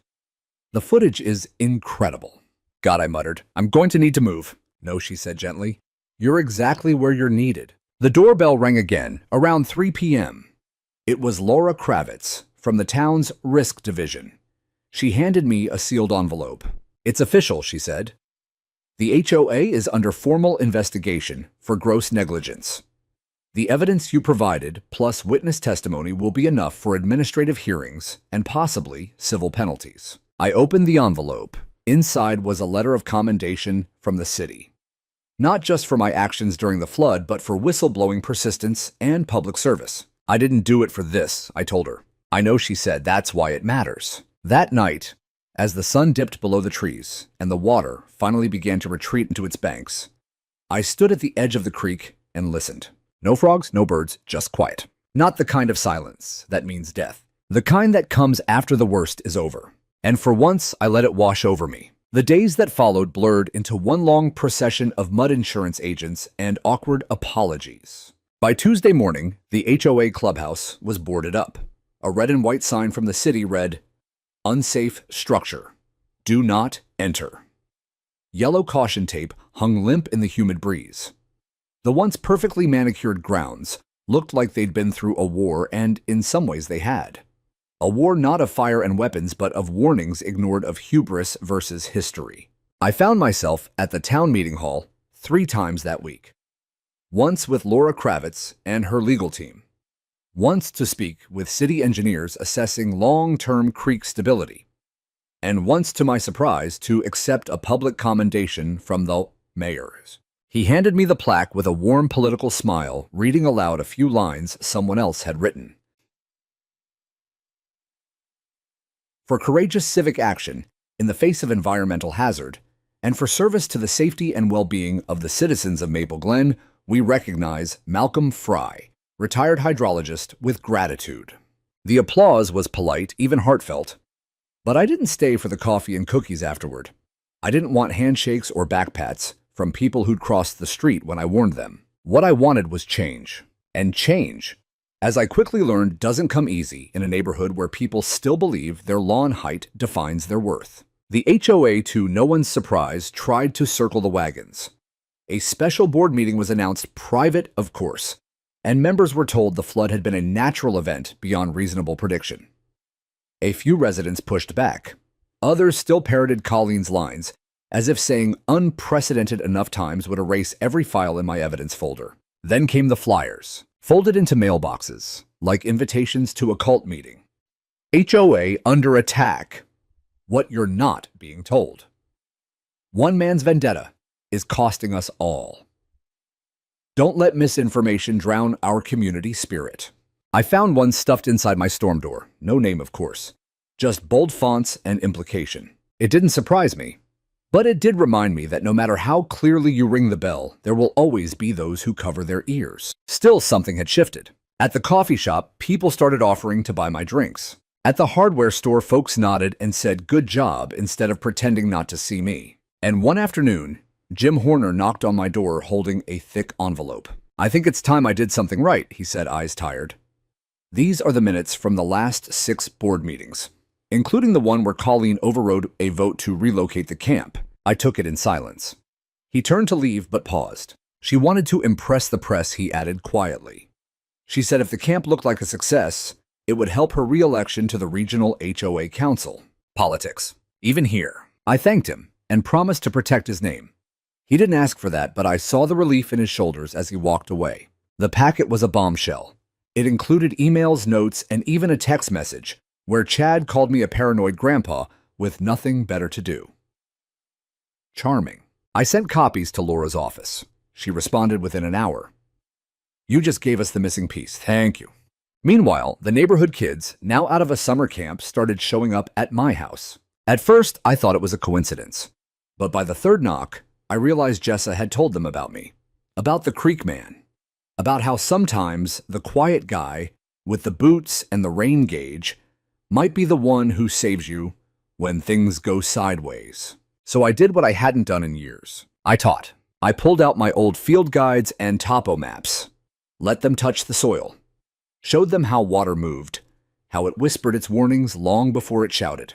The footage is incredible." "God," I muttered, "I'm going to need to move." "No," she said gently. "You're exactly where you're needed." The doorbell rang again, around 3 p.m. It was Laura Kravitz from the town's risk division. She handed me a sealed envelope. "It's official," she said. "The HOA is under formal investigation for gross negligence. The evidence you provided, plus witness testimony, will be enough for administrative hearings and possibly civil penalties." I opened the envelope. Inside was a letter of commendation from the city. Not just for my actions during the flood, but for whistleblowing persistence and public service. "I didn't do it for this," I told her. "I know," she said. "That's why it matters." That night, as the sun dipped below the trees and the water finally began to retreat into its banks, I stood at the edge of the creek and listened. No frogs, no birds, just quiet. Not the kind of silence that means death. The kind that comes after the worst is over. And for once, I let it wash over me. The days that followed blurred into one long procession of mud insurance agents and awkward apologies. By Tuesday morning, the HOA clubhouse was boarded up. A red and white sign from the city read, "Unsafe structure. Do not enter." Yellow caution tape hung limp in the humid breeze. The once perfectly manicured grounds looked like they'd been through a war, and in some ways they had. A war not of fire and weapons, but of warnings ignored, of hubris versus history. I found myself at the town meeting hall 3 times that week. Once with Laura Kravitz and her legal team. once to speak with city engineers assessing long-term creek stability, and once, to my surprise, to accept a public commendation from the mayor. He handed me the plaque with a warm political smile, reading aloud a few lines someone else had written. For courageous civic action in the face of environmental hazard, and for service to the safety and well-being of the citizens of Maple Glen, we recognize Malcolm Fry, retired hydrologist, with gratitude. The applause was polite, even heartfelt, but I didn't stay for the coffee and cookies afterward. I didn't want handshakes or backpats from people who'd crossed the street when I warned them. What I wanted was change. And change, as I quickly learned, doesn't come easy in a neighborhood where people still believe their lawn height defines their worth. The HOA, to no one's surprise, tried to circle the wagons. A special board meeting was announced, private, of course, and members were told the flood had been a natural event beyond reasonable prediction. A few residents pushed back. Others still parroted Colleen's lines, as if saying unprecedented enough times would erase every file in my evidence folder. Then came the flyers, folded into mailboxes, like invitations to a cult meeting. HOA under attack. What you're not being told. One man's vendetta is costing us all. Don't let misinformation drown our community spirit. I found one stuffed inside my storm door. No name, of course. Just bold fonts and implication. It didn't surprise me, but it did remind me that no matter how clearly you ring the bell, there will always be those who cover their ears. Still, something had shifted. At the coffee shop, people started offering to buy my drinks. At the hardware store, folks nodded and said good job instead of pretending not to see me. And one afternoon, Jim Horner knocked on my door holding a thick envelope. I think it's time I did something right, he said, eyes tired. These are the minutes from the last 6 board meetings, including the one where Colleen overrode a vote to relocate the camp. I took it in silence. He turned to leave but paused. She wanted to impress the press, he added quietly. She said if the camp looked like a success, it would help her re-election to the regional HOA council. Politics. Even here. I thanked him and promised to protect his name. He didn't ask for that, but I saw the relief in his shoulders as he walked away. The packet was a bombshell. It included emails, notes, and even a text message where Chad called me a paranoid grandpa with nothing better to do. Charming. I sent copies to Laura's office. She responded within an hour. You just gave us the missing piece. Thank you. Meanwhile, the neighborhood kids, now out of a summer camp, started showing up at my house. At first, I thought it was a coincidence. But by the third knock, I realized Jessa had told them about me. About the Creek Man. About how sometimes the quiet guy with the boots and the rain gauge might be the one who saves you when things go sideways. So I did what I hadn't done in years. I taught. I pulled out my old field guides and topo maps. Let them touch the soil. Showed them how water moved, how it whispered its warnings long before it shouted.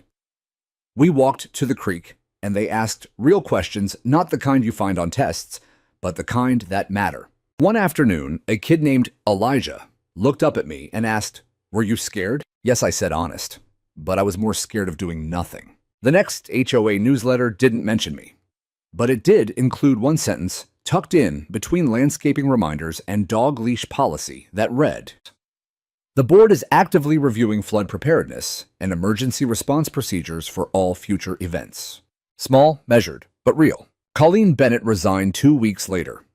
We walked to the creek, and they asked real questions, not the kind you find on tests, but the kind that matter. One afternoon, a kid named Elijah looked up at me and asked, "Were you scared?" Yes, I said honest, but I was more scared of doing nothing. The next HOA newsletter didn't mention me, but it did include one sentence tucked in between landscaping reminders and dog leash policy that read, "The board is actively reviewing flood preparedness and emergency response procedures for all future events." Small, measured, but real. Colleen Bennett resigned 2 weeks later.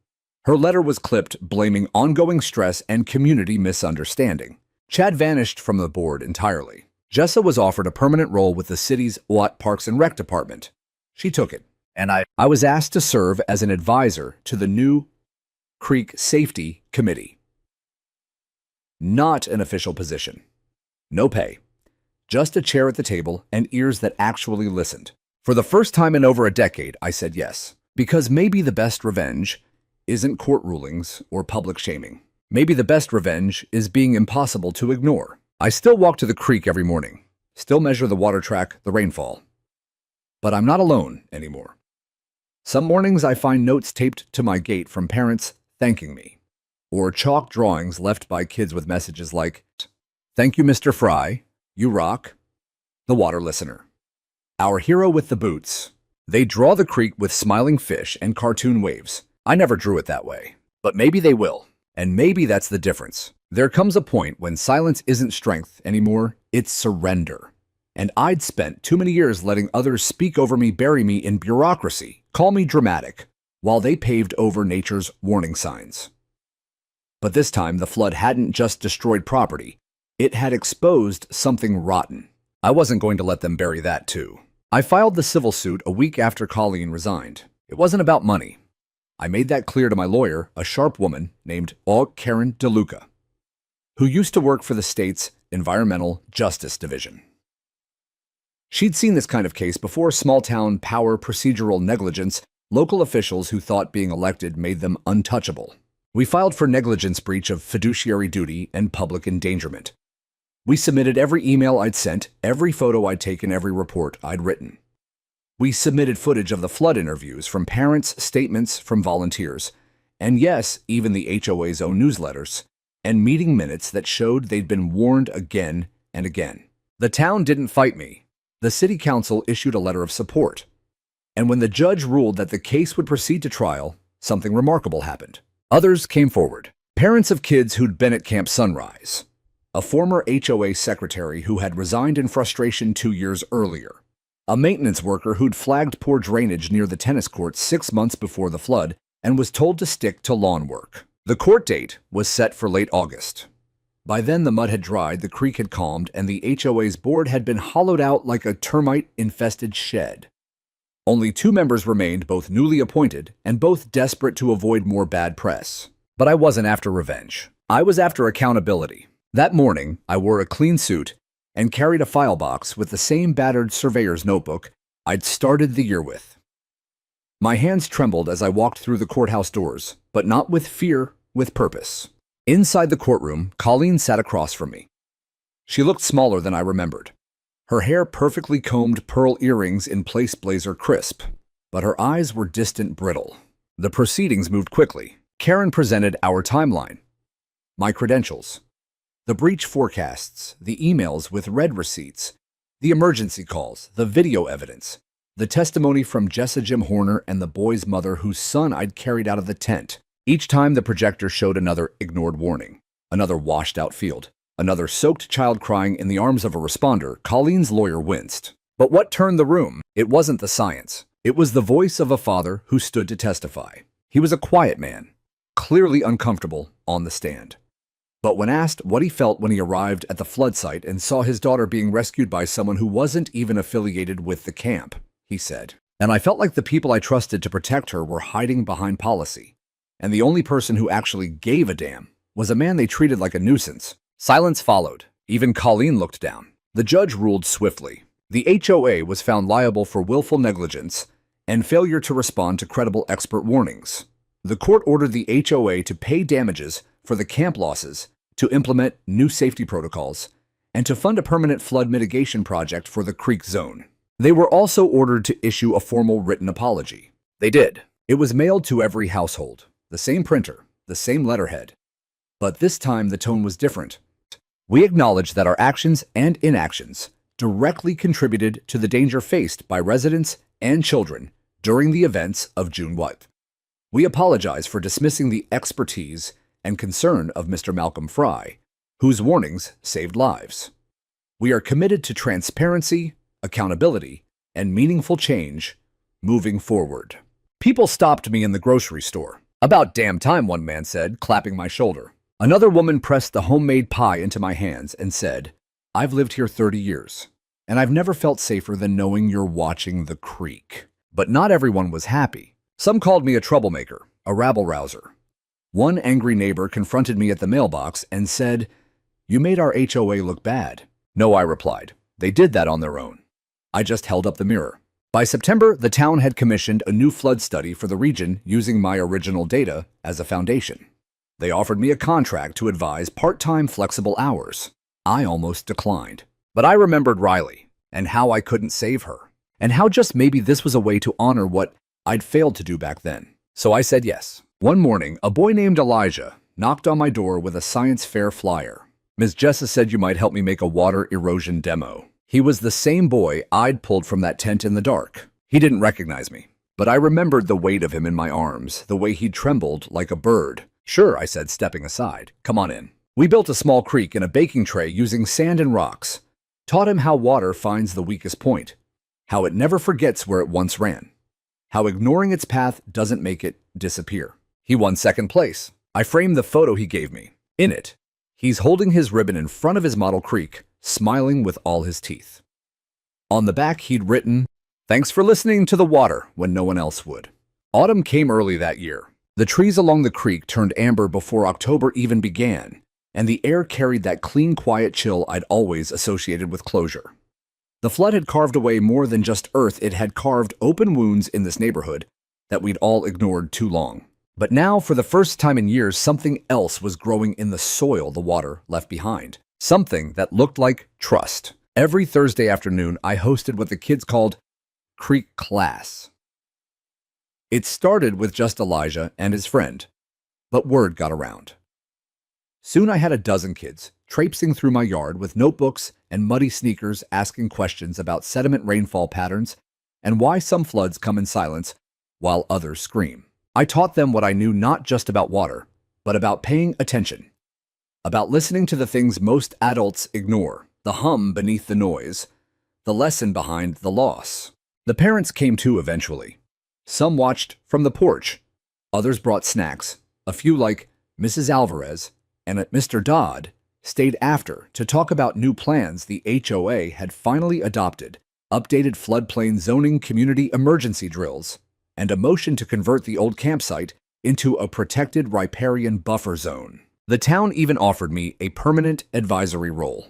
Her letter was clipped, blaming ongoing stress and community misunderstanding. Chad vanished from the board entirely. Jessa was offered a permanent role with the city's Watt Parks and Rec department. She took it, and I was asked to serve as an advisor to the new Creek Safety Committee. Not an official position. No pay. Just a chair at the table and ears that actually listened. For the first time in over a decade, I said yes. Because maybe the best revenge isn't court rulings or public shaming. Maybe the best revenge is being impossible to ignore. I still walk to the creek every morning. Still measure the water track, the rainfall. But I'm not alone anymore. Some mornings I find notes taped to my gate from parents thanking me, or chalk drawings left by kids with messages like, "Thank you, Mr. Fry. You rock." The water listener. Our hero with the boots. They draw the creek with smiling fish and cartoon waves. I never drew it that way. But maybe they will. And maybe that's the difference. There comes a point when silence isn't strength anymore, it's surrender. And I'd spent too many years letting others speak over me, bury me in bureaucracy, call me dramatic, while they paved over nature's warning signs. But this time, the flood hadn't just destroyed property, it had exposed something rotten. I wasn't going to let them bury that too. I filed the civil suit a week after Colleen resigned. It wasn't about money. I made that clear to my lawyer, a sharp woman named HOA Karma, who used to work for the state's Environmental Justice Division. She'd seen this kind of case before: small-town power procedural negligence, local officials who thought being elected made them untouchable. We filed for negligence, breach of fiduciary duty, and public endangerment. We submitted every email I'd sent, every photo I'd taken, every report I'd written. We submitted footage of the flood interviews from parents, statements from volunteers, and yes, even the HOA's own newsletters, and meeting minutes that showed they'd been warned again and again. The town didn't fight me. The city council issued a letter of support. And when the judge ruled that the case would proceed to trial, something remarkable happened. Others came forward. Parents of kids who'd been at Camp Sunrise. A former HOA secretary who had resigned in frustration 2 years earlier. A maintenance worker who'd flagged poor drainage near the tennis court 6 months before the flood and was told to stick to lawn work. The court date was set for late August. By then, the mud had dried, the creek had calmed, and the HOA's board had been hollowed out like a termite-infested shed. Only 2 members remained, both newly appointed, and both desperate to avoid more bad press. But I wasn't after revenge. I was after accountability. That morning, I wore a clean suit and carried a file box with the same battered surveyor's notebook I'd started the year with. My hands trembled as I walked through the courthouse doors, but not with fear, with purpose. Inside the courtroom, Colleen sat across from me. She looked smaller than I remembered. Her hair perfectly combed, pearl earrings in place, blazer crisp, but her eyes were distant, brittle. The proceedings moved quickly. Karen presented our timeline, my credentials, the breach forecasts, the emails with red receipts, the emergency calls, the video evidence, the testimony from Jessa Jim Horner and the boy's mother whose son I'd carried out of the tent. Each time the projector showed another ignored warning, another washed-out field, another soaked child crying in the arms of a responder. Colleen's lawyer winced. But what turned the room? It wasn't the science. It was the voice of a father who stood to testify. He was a quiet man, clearly uncomfortable on the stand. But when asked what he felt when he arrived at the flood site and saw his daughter being rescued by someone who wasn't even affiliated with the camp, he said, "And I felt like the people I trusted to protect her were hiding behind policy. And the only person who actually gave a damn was a man they treated like a nuisance." Silence followed. Even Colleen looked down. The judge ruled swiftly. The HOA was found liable for willful negligence and failure to respond to credible expert warnings. The court ordered the HOA to pay damages for the camp losses, to implement new safety protocols, and to fund a permanent flood mitigation project for the creek zone. They were also ordered to issue a formal written apology. They did. It was mailed to every household. The same printer, the same letterhead. But this time the tone was different. We acknowledged that our actions and inactions directly contributed to the danger faced by residents and children during the events of June 1st. We apologize for dismissing the expertise and concern of Mr. Malcolm Fry, whose warnings saved lives. We are committed to transparency, accountability, and meaningful change moving forward. People stopped me in the grocery store. "About damn time," one man said, clapping my shoulder. Another woman pressed the homemade pie into my hands and said, "I've lived here 30 years, and I've never felt safer than knowing you're watching the creek." But not everyone was happy. Some called me a troublemaker, a rabble-rouser. One angry neighbor confronted me at the mailbox and said, "You made our HOA look bad." "No," I replied. "They did that on their own." I just held up the mirror. By September, the town had commissioned a new flood study for the region using my original data as a foundation. They offered me a contract to advise part-time flexible hours. I almost declined. But I remembered Riley and how I couldn't save her, and how just maybe this was a way to honor what I'd failed to do back then. So I said yes. One morning, a boy named Elijah knocked on my door with a science fair flyer. "Ms. Jessa said you might help me make a water erosion demo." He was the same boy I'd pulled from that tent in the dark. He didn't recognize me, but I remembered the weight of him in my arms, the way he trembled like a bird. "Sure," I said, stepping aside. "Come on in." We built a small creek in a baking tray using sand and rocks, taught him how water finds the weakest point, how it never forgets where it once ran, how ignoring its path doesn't make it disappear. He won second place. I framed the photo he gave me. In it, he's holding his ribbon in front of his model creek, smiling with all his teeth. On the back, he'd written, "Thanks for listening to the water when no one else would." Autumn came early that year. The trees along the creek turned amber before October even began, and the air carried that clean, quiet chill I'd always associated with closure. The flood had carved away more than just earth. It had carved open wounds in this neighborhood that we'd all ignored too long. But now, for the first time in years, something else was growing in the soil the water left behind. Something that looked like trust. Every Thursday afternoon, I hosted what the kids called Creek Class. It started with just Elijah and his friend, but word got around. Soon I had a dozen kids traipsing through my yard with notebooks and muddy sneakers asking questions about sediment rainfall patterns and why some floods come in silence while others scream. I taught them what I knew, not just about water, but about paying attention, about listening to the things most adults ignore, the hum beneath the noise, the lesson behind the loss. The parents came too eventually. Some watched from the porch. Others brought snacks. A few, like Mrs. Alvarez and Mr. Dodd, stayed after to talk about new plans the HOA had finally adopted, updated floodplain zoning, community emergency drills, and a motion to convert the old campsite into a protected riparian buffer zone. The town even offered me a permanent advisory role.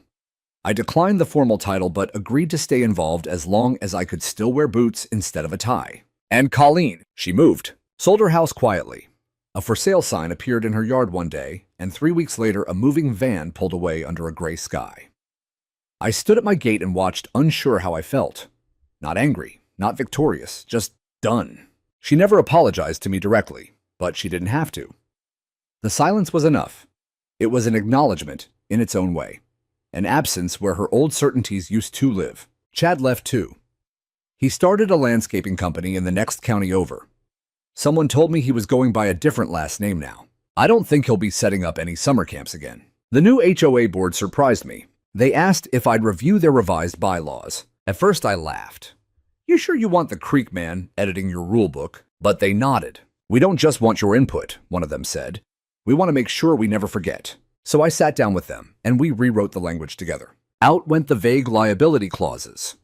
I declined the formal title but agreed to stay involved as long as I could still wear boots instead of a tie. And Colleen, she moved, sold her house quietly. A for sale sign appeared in her yard one day, and 3 weeks later a moving van pulled away under a gray sky. I stood at my gate and watched, unsure how I felt. Not angry, not victorious, just done. She never apologized to me directly, but she didn't have to. The silence was enough. It was an acknowledgement in its own way. An absence where her old certainties used to live. Chad left too. He started a landscaping company in the next county over. Someone told me he was going by a different last name now. I don't think he'll be setting up any summer camps again. The new HOA board surprised me. They asked if I'd review their revised bylaws. At first I laughed. "You sure you want the creek man editing your rule book?" But they nodded. "We don't just want your input," one of them said. "We want to make sure we never forget." So I sat down with them, and we rewrote the language together. Out went the vague liability clauses.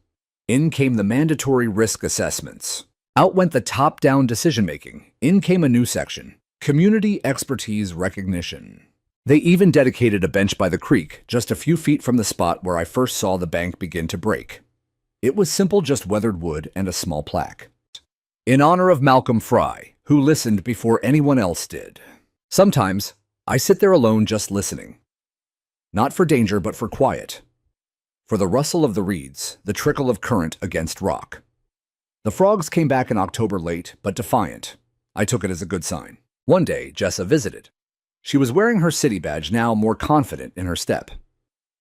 In came the mandatory risk assessments. Out went the top-down decision-making. In came a new section, community expertise recognition. They even dedicated a bench by the creek, just a few feet from the spot where I first saw the bank begin to break. It was simple, just weathered wood and a small plaque. In honor of Malcolm Fry, who listened before anyone else did. Sometimes, I sit there alone just listening. Not for danger, but for quiet. For the rustle of the reeds, the trickle of current against rock. The frogs came back in October late, but defiant. I took it as a good sign. One day, Jessa visited. She was wearing her city badge, now more confident in her step.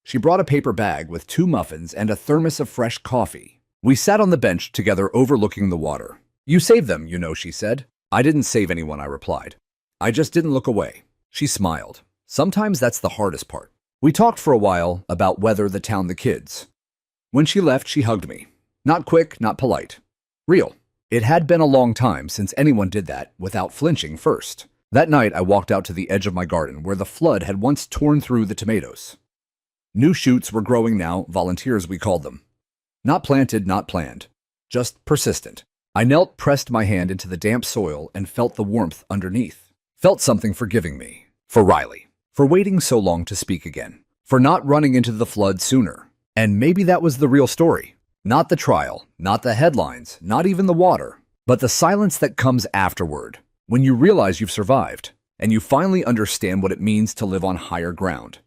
She brought a paper bag with 2 muffins and a thermos of fresh coffee. We sat on the bench together overlooking the water. "You saved them, you know," she said. "I didn't save anyone," I replied. "I just didn't look away." She smiled. Sometimes that's the hardest part. We talked for a while about weather, the town, the kids. When she left, she hugged me. Not quick, not polite. Real. It had been a long time since anyone did that without flinching first. That night, I walked out to the edge of my garden where the flood had once torn through the tomatoes. New shoots were growing now, volunteers we called them. Not planted, not planned. Just persistent. I knelt, pressed my hand into the damp soil, and felt the warmth underneath. Felt something forgiving me. For Riley. For waiting so long to speak again. For not running into the flood sooner. And maybe that was the real story. Not the trial, not the headlines, not even the water, but the silence that comes afterward, when you realize you've survived, and you finally understand what it means to live on higher ground.